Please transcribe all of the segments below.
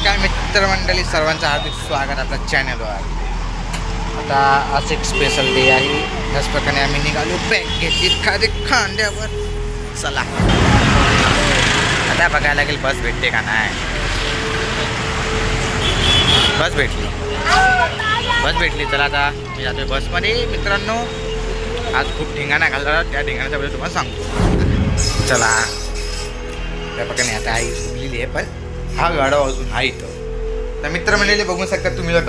नमस्कार मित्रमंडळी, सर्वांचं हार्दिक स्वागत आपल्या चॅनलवर. आता आज एक स्पेशल डे आहे. त्याच प्रकारे आम्ही निघालो, बॅग घेतली खांद्यावर. चला आता बघायला लागेल बस भेटते का नाही. बस भेटली. चला आता मी जातोय बसमध्ये. मित्रांनो, आज खूप धिंगाणा घालला, त्या धिंगाण्याच्याबद्दल तुम्हाला सांगतो. चला त्या प्रकारे आता आई झोपलेली आहे, पण हा गाडा अजून आहे इथं. तर मित्रमंडळी बघू शकता तुम्ही लोक,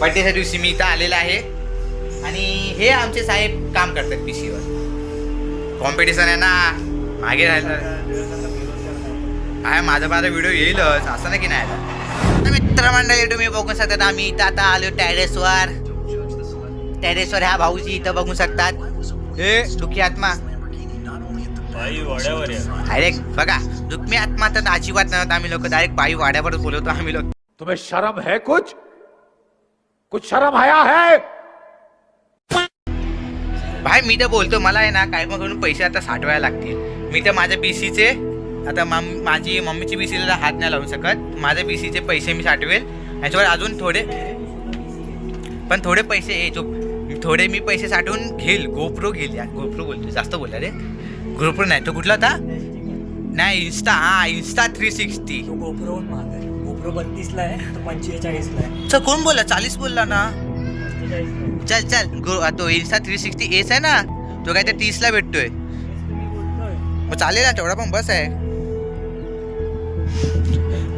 बड्डेच्या दिवशी मी इथं आलेला आहे आणि हे आमचे साहेब काम करतात पीसीवर. कॉम्पिटिशन आहे ना, मागे राहिलं काय माझा व्हिडिओ येईलच असं नाही की नाही. तर मित्रमंडळी तुम्ही बघू शकतात, आम्ही इथं आता आलो टेरेसवर. ह्या भाऊजी इथं बघू शकतात. हे दुखी आत्मा डायरेक्ट बघा, दुखमी आत्मा तर अजिबात नव्हतं. आम्ही लोक डायरेक्ट बाई वाड्यावर बोलवतो. आम्ही लोक, तुम्हें शर्म है? कुछ शर्म आया है? भाई मी तर बोलतो, मला आहे ना काय मग पैसे आता साठवायला लागतील. मी तर माझ्या बीसीचे आता माझी मम्मीची बीसीला हात नाही लावू शकत. माझ्या बीसीचे पैसे मी साठवेल. ह्याच्यावर अजून थोडे पैसे थोडे मी पैसे साठवून घेईल. गोप्रो घेईल. या गोप्रो बोलतो, जास्त बोलला रे. गोप्रो नाही तो कुठला होता, नाही इंस्टा 360. गोप्रो महाग आहे. गोप्रो 32 ला आहे, तो 45 ला आहे. तर कोण बोलला? 40 बोलला ना. चल तो इंस्टा 360 एस आहे ना, तो काय ते 30 ला भेटतोय. मग चालेल ना, तेवढा पण बस आहे.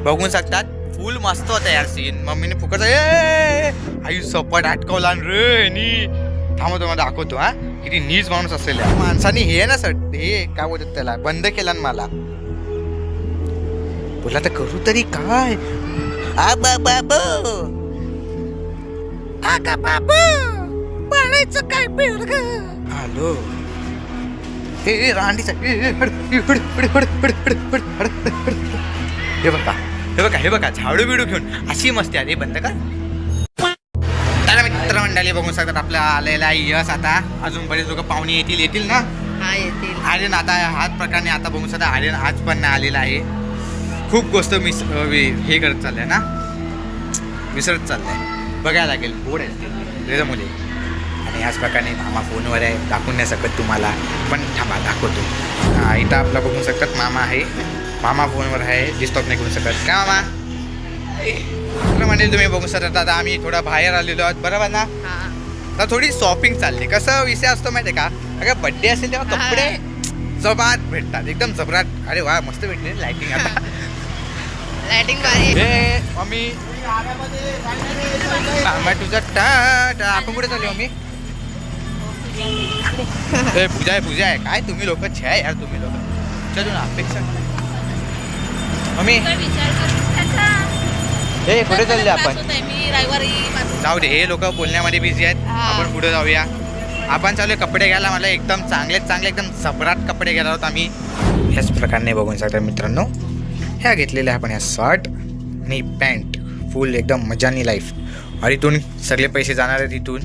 बघून शकतात, फुल मस्त होता यार सीन. मम्मीने फुकट आई सपाट अटकवला रे नी. थांबतो तुम्हाला दाखवतो हा, किती नीच माणूस असेल या माणसाने. हे ना सर, हे काय बोलतात त्याला, बंद केला ना मला. बोला तर करू तरी काय. पाडायचं काय पेड हॅलो. हे रांडीचा हे बघा झाडू बिडू घेऊन अशी मस्ती आली. बंद का. तर मित्रमंडळी बघू शकतात, आपला आलेला यश. आता अजून बरेच लोक पाहुणे येतील ना. हा येतील. आर्यन आता हाच प्रकारे आता बघू शकता, आर्यन आज पण नाही आलेला आहे. खूप गोष्ट हे करत चाललंय ना, विसरत चाललंय. बघायला लागेल बोर्ड आहे मुले. आणि ह्याच प्रकारे मामा फोनवर आहे, दाखवून नाही शकत तुम्हाला, पण थांबा दाखवतो. इथं आपला बघू शकतात मामा आहे. मामा फोनवर आहे, डिस्टर्ब नाही करू शकत का मामा. म्हणजे तुम्ही बघू शकता, आता आम्ही थोडा बाहेर आलेलो आहोत, बरोबर ना. तर थोडी शॉपिंग चालली. कसं विषय असतो माहिती आहे का, अगर बड्डे असेल तेव्हा कपडे जबात भेटतात, एकदम जबराट. अरे वा, मस्त भेटले लाइटिंग. आता लाइटिंग भारी. मम्मी तुझा टाटा. आपण कुठे चालू मम्मी? पूजा आहे काय तुम्ही लोक छे यार. तुम्ही लोक चलो ना अपेक्षा. मम्मी हे कुठे चालले आपण? जाऊ दे, हे लोक बोलण्यामध्ये बिझी आहेत. आपण पुढे जाऊया. आपण चालू कपडे घ्यायला. मला एकदम चांगले एकदम जबराट कपडे घ्यायला आहोत आम्ही. ह्याच प्रकारे बघून शकता मित्रांनो, ह्या घेतलेल्या आपण ह्या शर्ट आणि पॅन्ट. फुल एकदम मजानी लाईफ. आणि इथून सगळे पैसे जाणार आहेत इथून.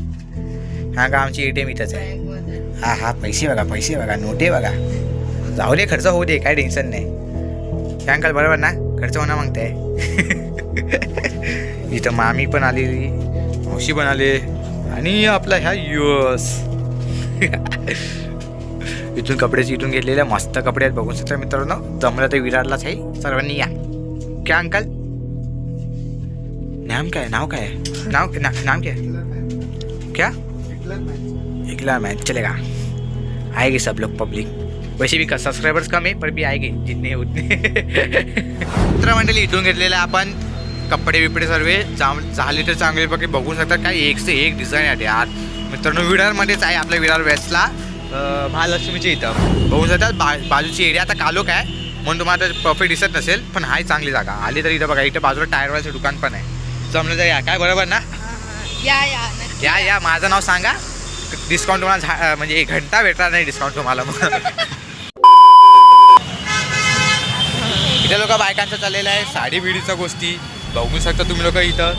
हा का आमची ATM इथंच आहे. हा पैसे बघा नोटे बघा. जाऊ दे, खर्च होऊ दे, काय टेन्शन नाही. काय अंकल बरोबर ना, खर्च होणार मागताय. इथं मामी पण आलेली, मावशी पण आले, आणि आपला ह्या यस. इथून कपड्याची इथून घेतलेल्या मस्त कपडे आहेत बघून शकता मित्रांनो. जमलं तर विरारलाच आहे, सर्वांनी या. क्या अंकल नाम क्या क्या इकला मैच चलेगा. आएगी सब लोग पब्लिक. वैसे भी सब्सक्राइबर्स कम है, पर भी आएगी जितने उतने. मित्रमंडळी इथून घेतलेल्या आपण कपडे बिपडे सर्व झाले तर चांगले बघू शकता. काय एक से एक डिझाईन आहे यार मित्रांनो. विरारमध्येच आहे, आपल्या विरार वेस्टला, महालक्ष्मीच्या इथं बघू शकता. बाजूची एरिया आता कालोख आहे म्हणून तुम्हाला परफेक्ट दिसत नसेल, पण हाय चांगली जागा. आली तर इथं बघा, इथं बाजूला टायरवाल्याचं दुकान पण आहे. जमलं तर या, काय बरोबर ना. या माझं नाव सांगा, डिस्काउंट तुम्हाला म्हणजे 1 घंटा भेटणार नाही डिस्काउंट तुम्हाला. इथे लोक बायकांचं चाललेलं आहे साडी बिडीच्या गोष्टी बघू शकता तुम्ही लोक. इथं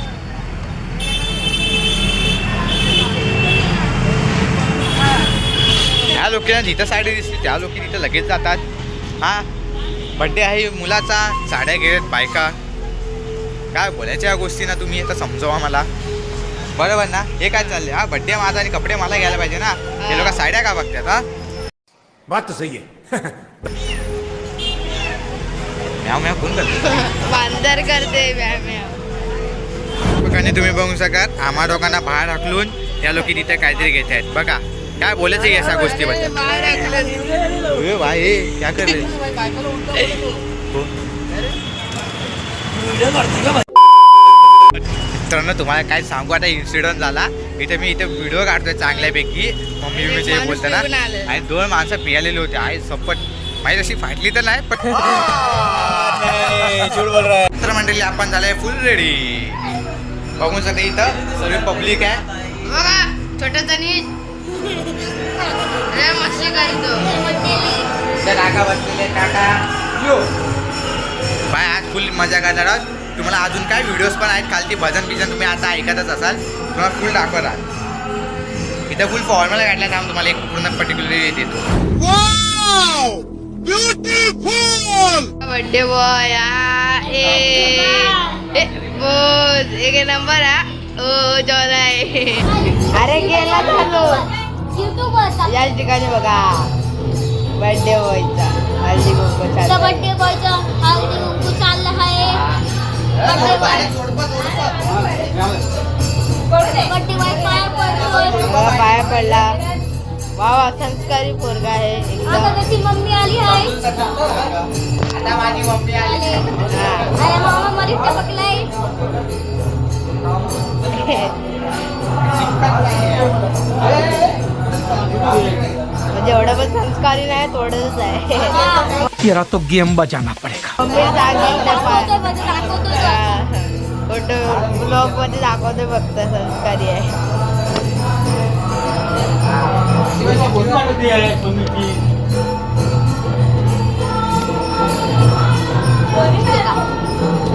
ह्या लोकांना जिथं साडी दिसली त्या लोक तिथं लगेच जातात. हा बड्डे आहे मुलाचा, साड्या घेत बायका. काय बोलायच्या या गोष्टी ना तुम्ही आता समजवा मला. बरोबर ना? हे काय चाललंय? हा बड्डे माझा आणि कपडे मला घ्यायला पाहिजे ना. हे लोक साड्या का बघतात हा? बात तो सही है. म्याव म्याव कोण करतो? बांदर करते म्याव म्याव. बघा तुम्ही बघू शकाल आम्हा लोकांना बाहेर हाकलून या लोक तिथे काहीतरी घेत आहेत. बघा काय बोलायचं या गोष्टीबद्दल. बाहेर ऐकलं. ए भाई क्या कर रहे? मित्रांनो तुम्हाला काय सांगू आता इन्सिडेंट झाला. इथे व्हिडिओ काढतोय चांगल्यापैकी मम्मी बिम्मीचे बोलताना आणि 2 माणसं पियालेले होते. आहे सपट माहिती अशी फाटली तर नाही पण मंडळी आपण झालंय फुल रेडी. बघून शकता इथं सर्व पब्लिक आहे. बघा छोटा तनी मस्ती करतो. टाका बसलेले टाटा यो बाय. आज फुल मजा करणार आहोत. तुम्हाला अजून काय व्हिडिओज पण आहेत खालती भजन बिजन तुम्ही आता ऐकतच असाल. तुम्हाला फुल दाखवत आहात. इथं फुल फॉर्मल काढला थांब तुम्हाला एक पूर्ण पर्टिक्युलर देतो. बर्थडे बॉय एक नंबर हा. ओ जॉन आहे. अरे गेला झालो याच ठिकाणी बघा बर्थडे बॉयचा हल्दी कुंकू बर्थडे बॉयचा हल्दी कुंकू चाललं आहे. बर्थडे बॉय पाया पडला. वा संस्कारी पोरगा आहे एकदम. आता त्याची मम्मी आली आहे. आता माझी मम्मी आली. अरे मामा मला टपकलाय. म्हणजे एवढं पण संस्कारी नाही थोडंच आहे. तेरा तो गेम बजाना पड़ेगा. मम्मी सांगितलं दाखवतो फोटो ब्लॉग मध्ये दाखवते फक्त संस्कारी आहे.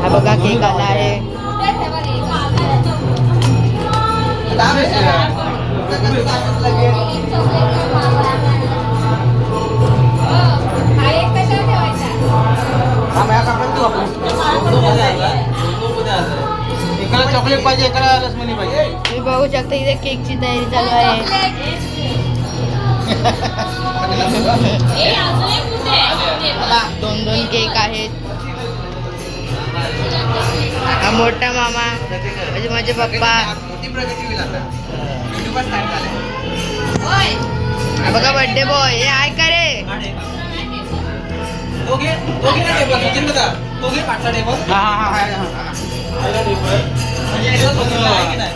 हा बघा केक आला आहे. चॉकलेट पाहिजे एकाला रसमलाई पाहिजे. तुम्ही बघू शकता इथे केकची तयारी चालू आहे. दोन केक आहेत. हा मोठा मामा म्हणजे माझे पप्पा. हा बघा बर्थडे बॉय हे आहे का रे.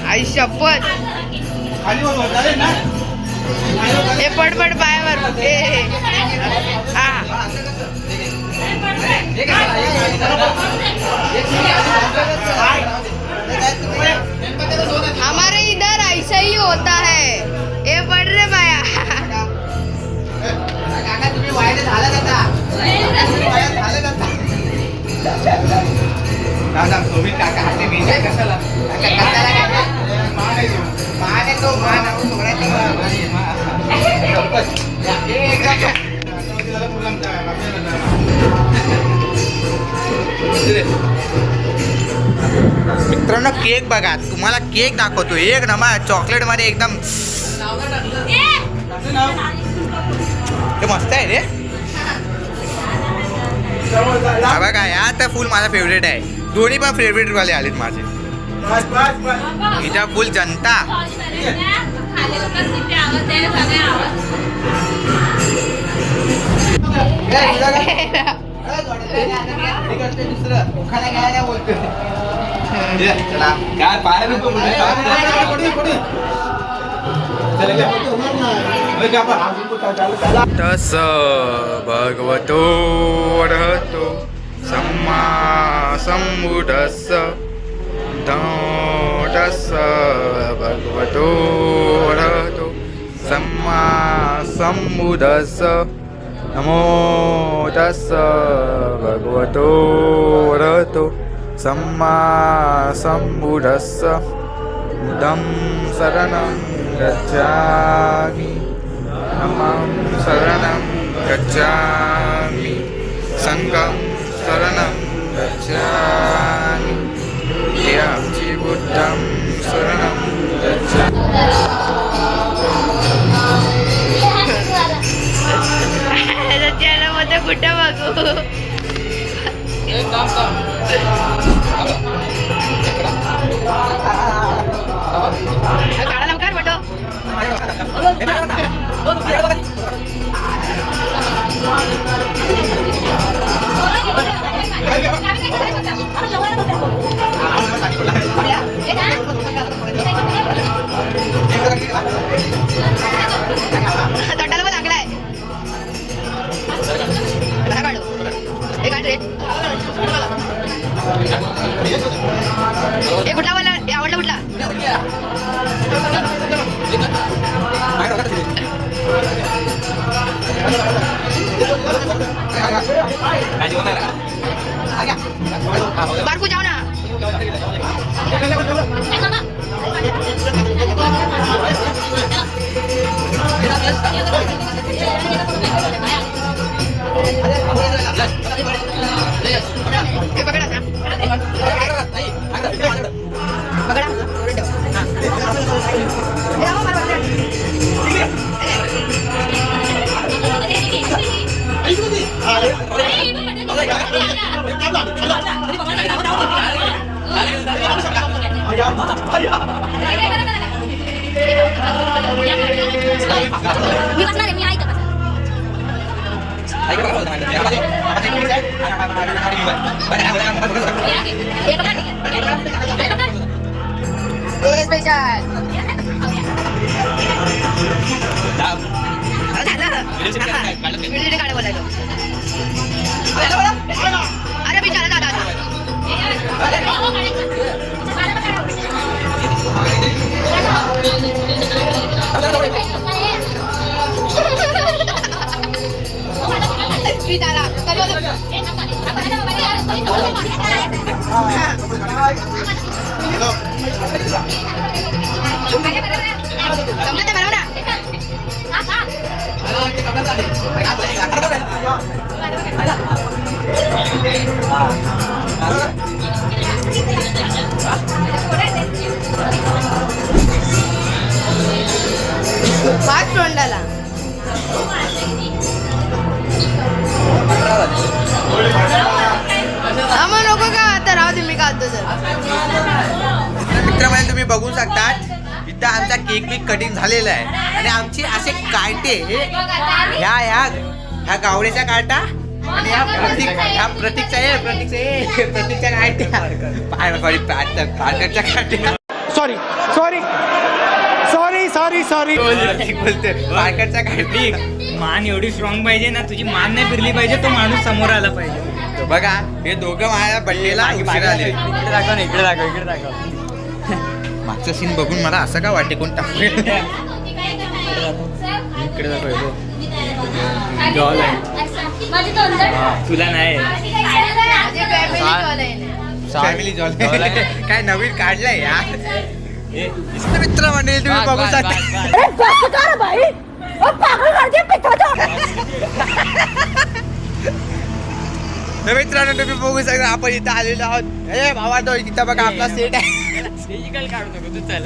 आई शपथ हे पडपड पायावर. हा हमारे इधर ऐसा ही होता है. ये पड रे बाया. तुम्ही वायदे झाला जाता दादा तुम्ही काका हाते मी कशाला मान येतो मान आपण मित्रांनो केक बघा तुम्हाला केक दाखवतो. एक नंबर चॉकलेट मध्ये एकदम ते मस्त आहे रे. हा बघा या तर फुल माझा फेवरेट आहे. दोन्ही पण फेवरेट वाले आलेत माझे. इथं फुल जनता. तस भगवतो अर्हतो सम्मा सम्बुद्धस्स तस् भगवतो अर्हतो सम्मा सम्बुद्धस्स नमो तस् भगवतो अर्हतो सम्मा सम्बुद्धस्स बुद्धं शरणं गच्छामि धम्मं शरणं गच्छामि संघं शरणं गच्छामि कुठला वाला आवडला कुठला बारकू जाओ ना मी बसणार आहे मी ऐका स्पेशल काढ बोलायलो अरे बिचारा दादा फास्ट तोंडाला मग नको का आता राहू दे मी खातो तर मित्रांनो तुम्ही बघू शकता इथं आमचा केक बी कटिंग झालेला आहे आणि आमचे असे काटे ह्या गावड्याच्या काटा आणि ह्या प्रतीकच्या काट्या काट्या सॉरी बोलते पारकरच्या काठी मान एवढी स्ट्रॉंग पाहिजे ना तुझी मान नाही फिरली पाहिजे तो माणूस समोर आला पाहिजे बघा हे दोघं माझ्या बड्डेला उशिरा आले इकडे दाखव मागचं सीन बघून मला असं का वाटते कोण टाकू जॉल आहे तुला नाही फॅमिली जॉल काय नवीन काढलंय यार मित्र मंडळी तुम्ही बघू शकता मित्रांनो तुम्ही बघू शकता आपण इथं आलेलो आहोत ए भावा तो इथं बघा आपला सेट आहे काढू नको तू चल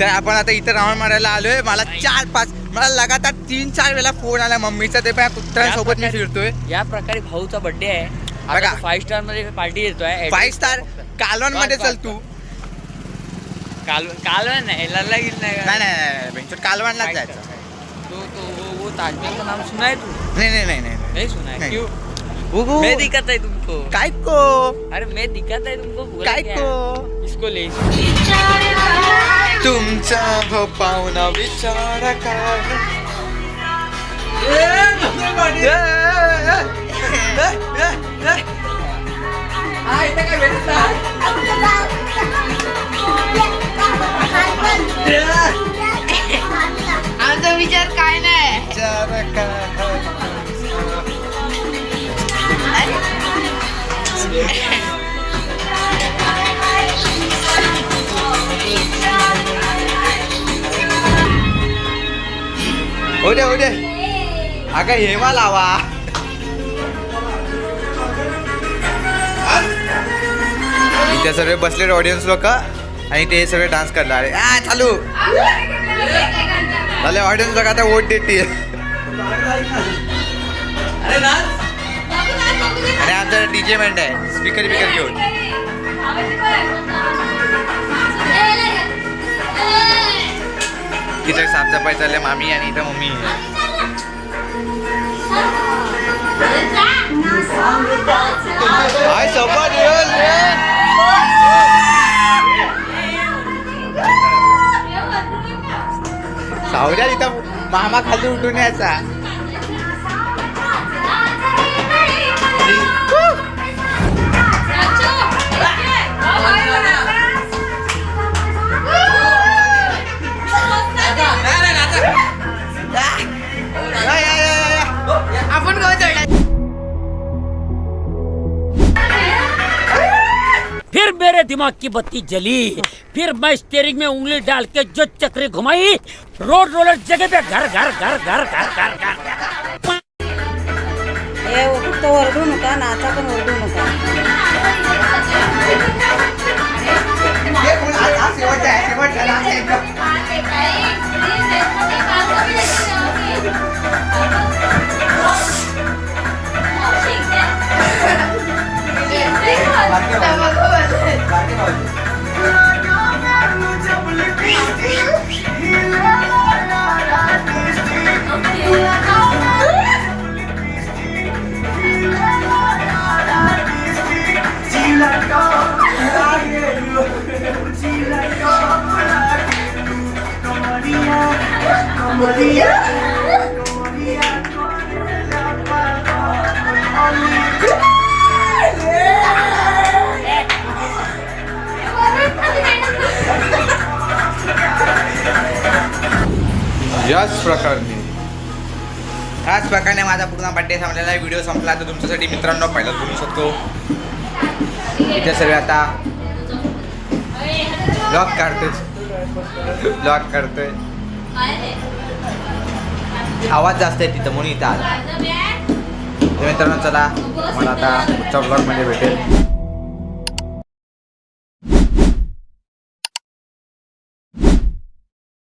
तर आपण आता इथं राऊंड मारायला आलोय मला 4-5 मला लगातार 3-4 वेळा फोन आला मम्मीचा ते पण कुत्र्यांसोबत मी फिरतोय या प्रकारे भाऊचा बर्थडे आहे बघा 5 स्टार मध्ये पार्टी येतोय 5 स्टार कालवण मध्ये चल तू कालवण नाही लल्ला गिल नाही बेंचोट कालवणलाच जायचं वो ताजमहल का नाम सुना है तू नहीं सुना है नहीं। क्यों मैं दिखाता है तुमको काय को अरे मैं दिखाता है तुमको बोला काय क्या? को इसको ले तुमचा हो पाहुणा विचार काय आमचा विचार काय नाही विचार काय हो दे अगं हेमा लावा इथे सर्व बसले ऑडियन्स लोक आणि ते सगळे डान्स करणार चालू झाले ऑडियन्स लोक आता वोट देतील आणि आमचा डीजे बँड आहे स्पीकर घेऊन इथं साफसफाई चालल्या मामी आणि इथं मम्मी सावऱ्या इथं मामा खाली उठून यायचा दिमाग की बत्ती जली, फिर मैं स्टीयरिंग में उंगली डाल के जो चक्री घुमाई, रोड रोलर जगह पे घर घर घर घर घर घर घर। हे फक्त ओरडू नका, नाचा पण ओरडू नका. याच प्रकारे माझा पूर्ण बड्डे संपलेला आहे. व्हिडिओ संपला तर तुमच्यासाठी मित्रांनो पहिलाच बोलू शकतो. इथे सर्व आता ब्लॉग काढतोय. आवाज जास्त आहे तिथं म्हणून इथं आला. तर मित्रांनो चला, मला आता पुढच्या ब्लॉगमध्ये भेटेल.